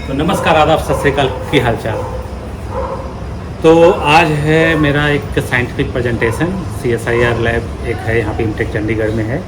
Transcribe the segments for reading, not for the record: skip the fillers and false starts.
तो नमस्कार, आदाब, सत श्री अकाल, की हाल चाल। तो आज है मेरा एक साइंटिफिक प्रेजेंटेशन। CSIR लैब एक है यहाँ पे इमटेक चंडीगढ़ में है।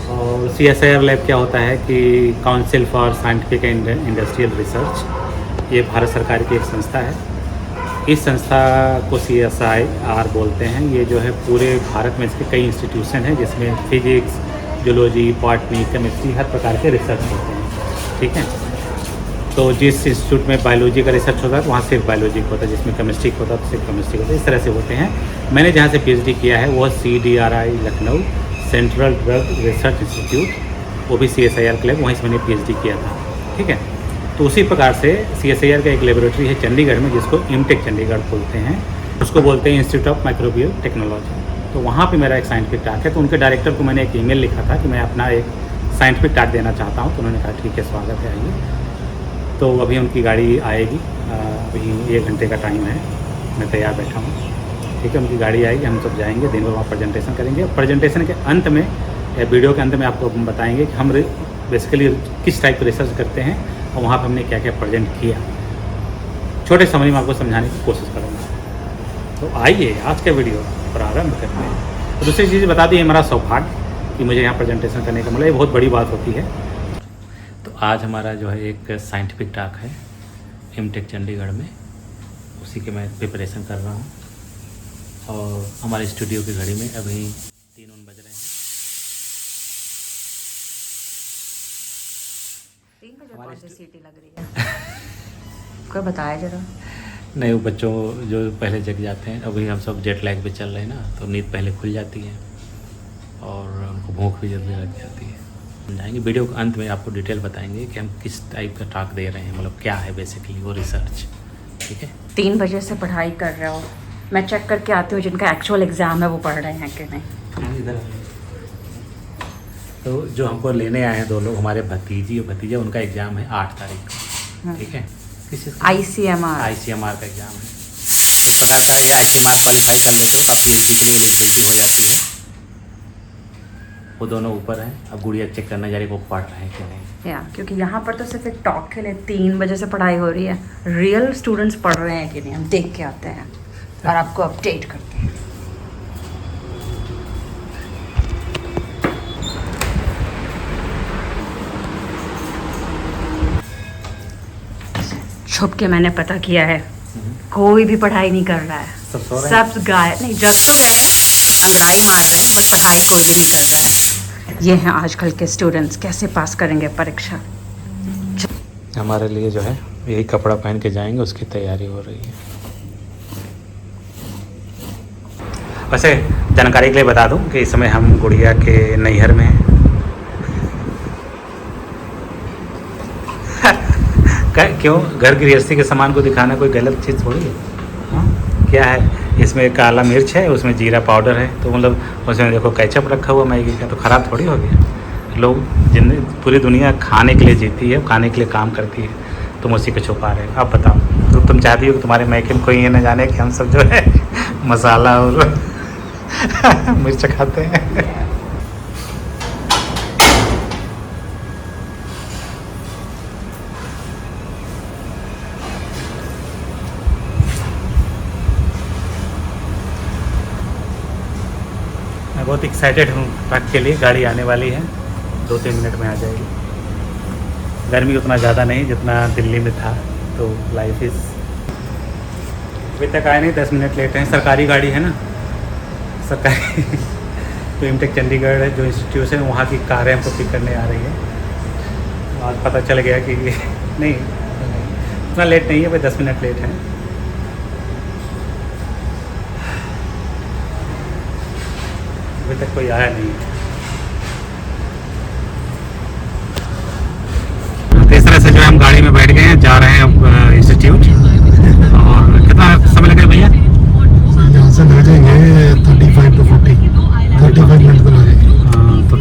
और CSIR लैब क्या होता है कि council for scientific and industrial research, ये भारत सरकार की एक संस्था है। इस संस्था को CSIR बोलते हैं। ये जो है पूरे भारत में इसके कई इंस्टीट्यूशन हैं जिसमें फिजिक्स, जूलॉजी, बॉटनी, केमिस्ट्री, हर प्रकार के रिसर्च होते हैं। ठीक है। तो जिस इंस्टीट्यूट में बायोलॉजी का रिसर्च होता है तो वहाँ सिर्फ बायोलॉजी का होता है, जिसमें केमिस्ट्री का होता है तो सिर्फ केमिस्ट्री का होता है। इस तरह से होते हैं। मैंने जहाँ से PhD किया है वो CDRI Lucknow, central drug research institute, वो भी CSIR क्लब, वहीं से मैंने PhD किया था। ठीक है। तो उसी प्रकार से CSIR का एक लेबोरेटरी है चंडीगढ़ में जिसको इमटेक चंडीगढ़ बोलते हैं। उसको बोलते हैं इंस्टीट्यूट ऑफ माइक्रोबियल टेक्नोलॉजी। तो वहाँ पे मेरा एक साइंटिफिक टॉक है। तो उनके डायरेक्टर को मैंने एक ईमेल लिखा था कि मैं अपना एक साइंटिफिक टॉक देना चाहता हूँ। तो उन्होंने कहा ठीक है, स्वागत है, आइए। तो अभी उनकी गाड़ी आएगी, अभी 1 घंटे का टाइम है, मैं तैयार बैठा हूँ। ठीक है, उनकी गाड़ी आएगी, हम सब जाएंगे, दिन भर वहाँ प्रेजेंटेशन करेंगे। प्रेजेंटेशन के अंत में या वीडियो के अंत में आपको हम बताएंगे कि हम बेसिकली किस टाइप का रिसर्च करते हैं और वहाँ पर हमने क्या क्या प्रेजेंट किया। छोटे समय में आपको समझाने की कोशिश करूँगा। तो आइए आज का वीडियो प्रारंभ करते हैं। तो दूसरी चीज़ बता दी, मेरा सौभाग्य कि मुझे यहाँ प्रेजेंटेशन करने का मिला, ये बहुत बड़ी बात होती है। तो आज हमारा जो है एक साइंटिफिक टॉक है इमटेक चंडीगढ़ में, उसी के मैं प्रिपरेशन कर रहा हूँ। और हमारे स्टूडियो की घड़ी में अभी 3 बज रहे हैं। 3 बजे कौन सी सीटी लग रही है? कोई बताया जरा। नहीं, वो बच्चों जो पहले जग जाते हैं, अभी हम सब जेट लैग पे चल रहे हैं ना, तो नींद पहले खुल जाती है और उनको भूख भी जल्दी लग जाती है। समझाएंगे वीडियो के अंत में, आपको डिटेल बताएंगे कि हम किस टाइप का टॉक दे रहे हैं, मतलब क्या है बेसिकली वो रिसर्च। ठीक है। 3 बजे से पढ़ाई कर रहे हो, मैं चेक करके आती हूँ जिनका एक्चुअल एग्ज़ाम है वो पढ़ रहे हैं कि नहीं। इधर तो जो हमको लेने आए हैं 2 लोग, हमारे भतीजी और भतीजा, उनका एग्ज़ाम है 8 तारीख को। ठीक है। किस ICMR का एग्ज़ाम है। इस प्रकार का ये ICMR क्वालिफाई कर लेते हो तो आपकी एलिजिबिलिटी हो जाती है। वो दोनों ऊपर हैं, अब गुड़िया चेक करना जा रही है वो पढ़ रहे हैं कि नहीं। या क्योंकि यहाँ पर तो सिर्फ एक टॉक के लिए 3 बजे से पढ़ाई हो रही है। रियल स्टूडेंट्स पढ़ रहे हैं कि नहीं हम देख के आते हैं और आपको अपडेट करते हैं। छुप के मैंने पता किया है, कोई भी पढ़ाई नहीं कर रहा है, सब गायब। नहीं, जग तो रहे हैं, अंगड़ाई मार रहे हैं, बट पढ़ाई कोई भी नहीं कर रहा है। ये हैं आजकल के स्टूडेंट्स, कैसे पास करेंगे परीक्षा। हमारे लिए जो है यही कपड़ा पहन के जाएंगे, उसकी तैयारी हो रही है। वैसे जानकारी के लिए बता दूं कि इस समय हम गुड़िया के नैहर में हैं। क्यों, घर गृहस्थी के सामान को दिखाना कोई गलत चीज़ थोड़ी है। हाँ? क्या है इसमें, काला मिर्च है, उसमें जीरा पाउडर है, तो मतलब उसमें देखो केचप रखा हुआ मैगी का, तो ख़राब थोड़ी हो गया। लोग पूरी दुनिया खाने के लिए जीती है, खाने के लिए काम करती है, तुम उसी को छुपा रहे हो। अब बताओ, तो तुम चाहती हो कि तुम्हारे मैके में कोई ये न जाने कि हम सब जो है मसाला और मिर्च खाते हैं। मैं बहुत एक्साइटेड हूँ ट्रक के लिए। गाड़ी आने वाली है, 2-3 मिनट में आ जाएगी। गर्मी उतना ज़्यादा नहीं जितना दिल्ली में था, तो लाइफ इज़। अभी तक आए नहीं, 10 मिनट लेट हैं। सरकारी गाड़ी है ना, सरकारी। तो इमटेक चंडीगढ़ जो इंस्टीट्यूशन है वहाँ की कारें हमको पिक करने आ रही है। आज पता चल गया कि नहीं उतना लेट नहीं है, भाई 10 मिनट लेट है। अभी तक कोई आया नहीं है। तो इस तरह से जो हम गाड़ी में बैठ गए हैं, जा रहे हैं अब इंस्टीट्यूट। और कितना समय लगेगा भैया? यहाँ से लग जाएंगे 35 to 45 मिनट तो लगेंगे। हाँ, तो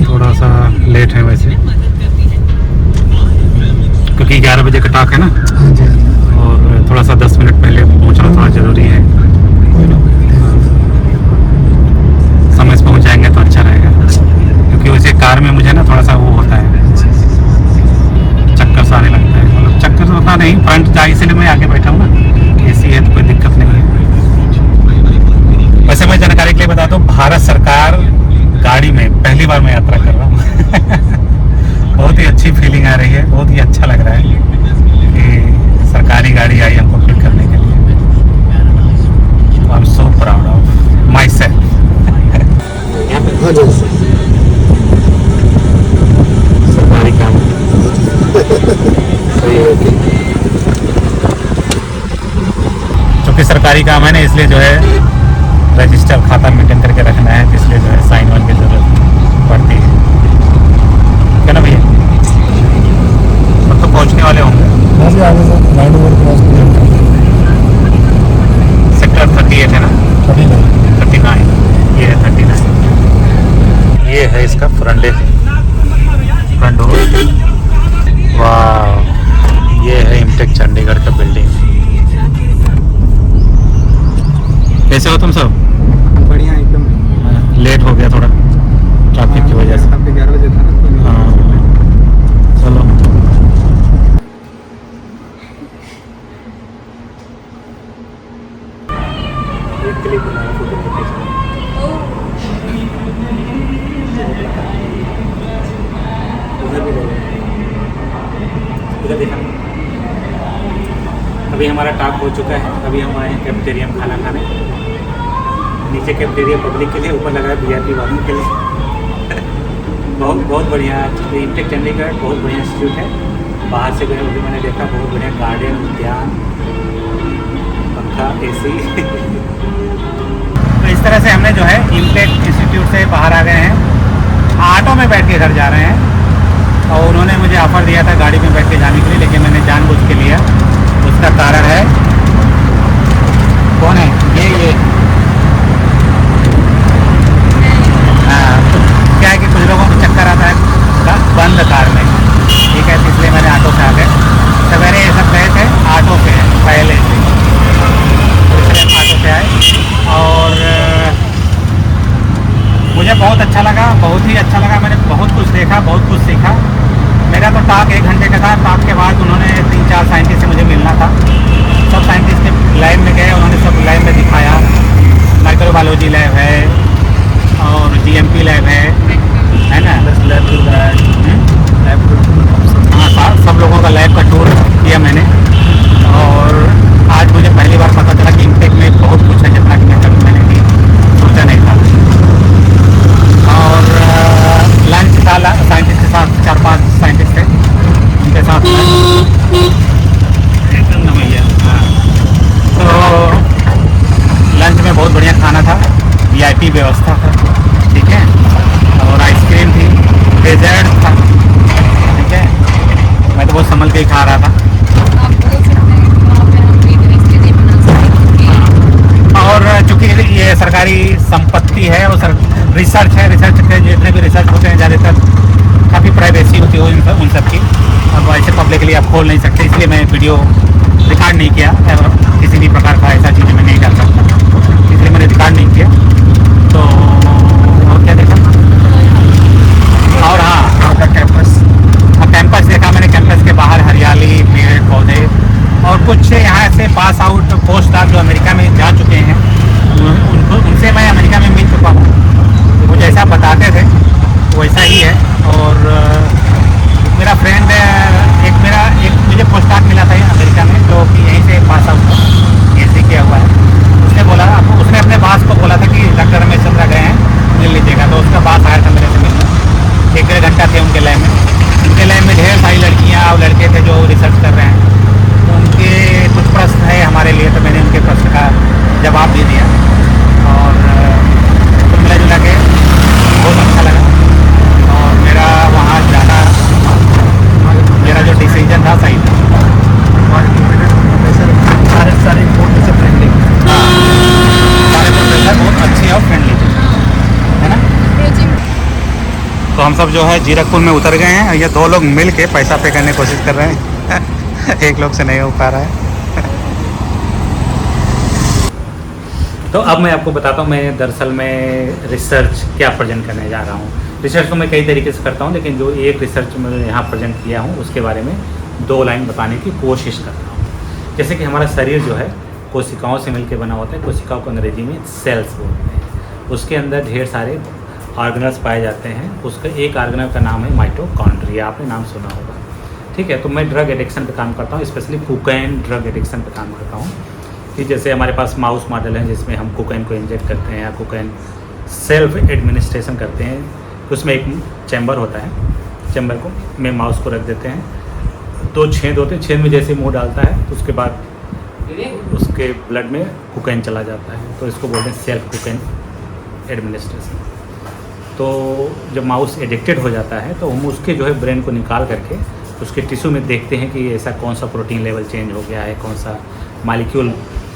थोड़ा सा लेट है वैसे, क्योंकि 11 बजे का टॉक है ना। हाँ जी, हाँ जी। और थोड़ा सा 10 मिनट पहले पहुँचना थोड़ा ज़रूरी है। समय से पहुँच जाएंगे तो अच्छा रहेगा, क्योंकि वैसे कार में मुझे ना थोड़ा सा वो होता है, चक्कर सा आने नहीं, फ्रंट था इसीलिए मैं आगे बैठा हूँ ना, एसी है तो कोई दिक्कत नहीं है। वैसे मैं जानकारी के लिए बता दूँ, भारत सरकार गाड़ी में पहली बार मैं यात्रा कर रहा हूँ। बहुत ही अच्छी फीलिंग आ रही है, बहुत ही अच्छा लग रहा है कि सरकारी गाड़ी आई हमको पिक करने के लिए। I am so proud of my self. हाँ जी सरकारी काम सही है, क्योंकि सरकारी काम है ना, इसलिए जो है रजिस्टर खाता मेंटेन करके रखना है, इसलिए जो है साइन वाइन की जरूरत पड़ती है, क्या ना भैया? अब तो पहुंचने वाले होंगे आगे से लाइन ओवर क्रॉस सेक्टर 38 है ना, 39, ये है 39। ये है इसका फ्रंट डोर। वाह, ये है इम्टेक चंडीगढ़ का बिल्डिंग। कैसे हो तुम सब? बढ़िया एकदम। लेट हो गया थोड़ा ट्रैफिक की वजह से। 11 बजे था ना, तो हाँ, चलो। एक क्लिक बनाया फोटो उधर देखा। अभी हमारा टॉक हो चुका है, अभी हम आए हैं कैफेटेरिया में खाना खाने। नीचे कैफेटेरिया पब्लिक के लिए, ऊपर लगा है VIP वालों के लिए। बहुत बढ़िया इम्टेक चंडीगढ़, बहुत बढ़िया इंस्टीट्यूट है। बाहर से गए अभी मैंने देखा, बहुत बढ़िया गार्डन, उद्यान, पंखा, AC। तो इस तरह से हमने जो है इम्टेक इंस्टीट्यूट से बाहर आ गए हैं, ऑटो में बैठ के घर जा रहे हैं। और उन्होंने मुझे ऑफ़र दिया था गाड़ी में बैठ के जाने के लिए, लेकिन मैंने जानबूझ के लिया। उसका कारण है, कौन है ये हाँ, क्या है कि कुछ लोगों को चक्कर आता है बंद कार में, ठीक है, इसलिए मैंने ऑटो से आ गए। सवेरे ये सब गए थे ऑटो से पहले से, इसलिए ऑटो से आए। और मुझे बहुत अच्छा लगा, बहुत ही अच्छा लगा। मैंने बहुत कुछ देखा, बहुत कुछ सीखा। मेरा तो टॉक 1 घंटे का था। टॉक के बाद उन्होंने 3-4 साइंटिस्ट से मुझे मिलना था। सब साइंटिस्ट के लैब में गए, उन्होंने सब लैब में दिखाया। माइक्रोबायोलॉजी लैब है और GMP लैब है ना, हाँ, सब लोगों का लैब का टूर किया मैंने। और आज मुझे पहली बार पता चला कि इम्टेक में बहुत कुछ है, जितना कि मैंने भी सोचा नहीं था। और लंच था साइंटिस्ट के साथ, 4-5 साइंटिस्ट थे, उनके साथ एकदम नमैया। हाँ, तो लंच में बहुत बढ़िया खाना था, VIP व्यवस्था था, ठीक है। और आइसक्रीम थी, डेजर्ट था, ठीक है। मैं तो बहुत संभल के ही खा रहा था। और चूँकि ये सरकारी संपत्ति है और रिसर्च है, रिसर्च के जितने भी रिसर्च होते हैं ज़्यादातर काफ़ी प्राइवेसी होती है उन सब की, और वैसे पब्लिकली आप खोल नहीं सकते, इसलिए मैं वीडियो रिकॉर्ड नहीं किया। किसी भी प्रकार का ऐसा चीज़ मैं नहीं कर सकता, इसलिए मैंने रिकॉर्ड नहीं किया। तो और क्या देखा? और हाँ, कैंपस देखा मैंने। कैंपस के बाहर हरियाली, पेड़ पौधे, और कुछ यहाँ से पास आउट पोस्ट डॉक जो अमेरिका में जा चुके हैं, उनसे मैं अमेरिका में मिल चुका हूँ। वो जैसा बताते थे वैसा ही है। और मेरा फ्रेंड एक मुझे पोस्ट डॉक मिला था अमेरिका में, जो कि यहीं से पास आउट AC किया हुआ है। उसने अपने बास को बोला था कि डॉक्टर रमेश चंद्रा गए हैं, मिल लीजिएगा। तो उसका बास आया था मेरे से मिलना। 1-1.5 घंटा थे उनके लैब में। उनके लैब में ढेर सारी लड़कियाँ और लड़के थे जो रिसर्च कर रहे हैं। तो उनके कुछ प्रश्न है हमारे लिए, तो मैंने उनके प्रश्न का जवाब भी दिया। और कुल मिला जुला के बहुत अच्छा लगा। और मेरा वहाँ जाना, मेरा जो डिसीजन था सही था। सारे प्रोफेसर फ्रेंडली, हाँ, सारे प्रोफेसर बहुत अच्छे और फ्रेंडली थे, है ना। तो हम सब जो है जीरकपुर में उतर गए हैं। ये 2 लोग मिल के पैसा पे करने की कोशिश कर रहे हैं। एक लोग से नहीं हो पा रहा है। तो अब मैं आपको बताता हूँ, मैं दरअसल में रिसर्च क्या प्रेजेंट करने जा रहा हूँ। रिसर्च तो मैं कई तरीके से करता हूँ, लेकिन जो एक रिसर्च मैं यहाँ प्रेजेंट किया हूँ उसके बारे में 2 लाइन बताने की कोशिश करता हूँ। जैसे कि हमारा शरीर जो है कोशिकाओं से मिलकर बना होता है। कोशिकाओं को अंग्रेजी में सेल्स बोलते हैं। उसके अंदर ढेर सारे ऑर्गेनल्स पाए जाते हैं। उसका एक ऑर्गेनल का नाम है माइटोकॉन्ड्रिया, आपने नाम सुना होगा। ठीक है, तो मैं ड्रग एडिक्शन पे काम करता हूँ, स्पेशली कोकाइन ड्रग एडिक्शन पे काम करता हूँ। कि जैसे हमारे पास माउस मॉडल है जिसमें हम कोकाइन को इंजेक्ट करते हैं या कोकाइन सेल्फ एडमिनिस्ट्रेशन करते हैं। तो उसमें एक चैम्बर होता है, चैम्बर को में माउस को रख देते हैं, 2 छेद होते हैं, छेद में जैसे मुंह डालता है तो उसके बाद उसके ब्लड में कोकाइन चला जाता है। तो इसको बोलते हैं सेल्फ कोकाइन एडमिनिस्ट्रेशन। तो जब माउस एडिक्टेड हो जाता है तो हम उसके जो है ब्रेन को निकाल करके उसके टिश्यू में देखते हैं कि ऐसा कौन सा प्रोटीन लेवल चेंज हो गया है, कौन सा मॉलिक्यूल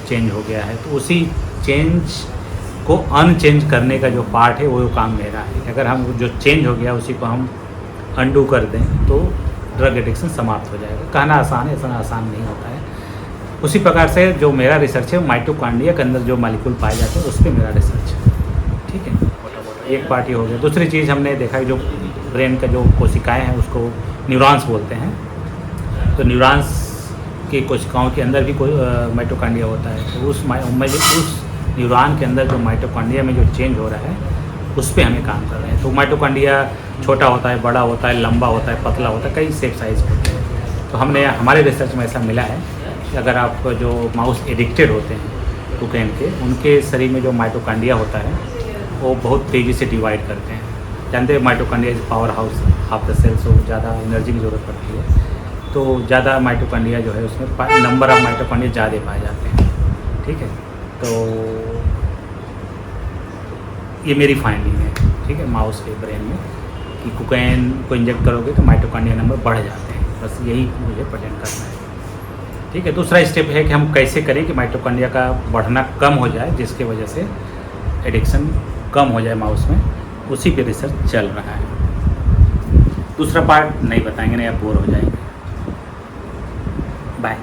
चेंज हो गया है। तो उसी चेंज को अनचेंज करने का जो पार्ट है वो काम मेरा है। अगर हम जो चेंज हो गया उसी को हम अंडू कर दें तो ड्रग एडिक्शन समाप्त हो जाएगा। कहना आसान है, ऐसा आसान नहीं होता है। उसी प्रकार से जो मेरा रिसर्च है माइटोकॉन्ड्रिया के अंदर जो मॉलिक्यूल पाए जाते हैं उस पर मेरा रिसर्च है। ठीक है, एक पार्ट ये हो गया। दूसरी चीज़ हमने देखा कि जो ब्रेन का जो कोशिकाएँ हैं उसको न्यूरॉन्स बोलते हैं। तो न्यूरॉन्स की कोशिकाओं के अंदर भी कोई माइटोकॉन्ड्रिया होता है। तो उस न्यूरॉन के अंदर जो माइटोकॉन्ड्रिया में जो चेंज हो रहा है उस पर हमें काम कर रहे हैं। तो माइटोकॉन्ड्रिया छोटा होता है, बड़ा होता है, लंबा होता है, पतला होता है, कई शेप साइज होते हैं। तो हमने हमारे रिसर्च में ऐसा मिला है कि अगर आप जो माउस एडिक्टेड होते हैं कोकाइन के, उनके शरीर में जो माइटोकॉन्ड्रिया होता है वो बहुत तेज़ी से डिवाइड करते हैं। जानते हैं mitochondria is power house of the cell, so ज़्यादा एनर्जी की ज़रूरत पड़ती है। तो ज़्यादा माइटोकॉन्ड्रिया जो है उसमें नंबर ऑफ माइटोकॉन्ड्रिया ज़्यादा पाए जाते हैं। ठीक है, तो ये मेरी फाइंडिंग है। ठीक है, माउस के ब्रेन में कि कोकाइन को इंजेक्ट करोगे तो माइटोकॉन्ड्रिया नंबर बढ़ जाते हैं। बस यही मुझे प्रेजेंट करना है। ठीक है, दूसरा स्टेप है कि हम कैसे करें कि माइटोकॉन्ड्रिया का बढ़ना कम हो जाए, जिसके वजह से एडिक्शन कम हो जाए माउस में। उसी पे रिसर्च चल रहा है। दूसरा पार्ट नहीं बताएंगे, नहीं आप बोर हो जाएंगे। बाय।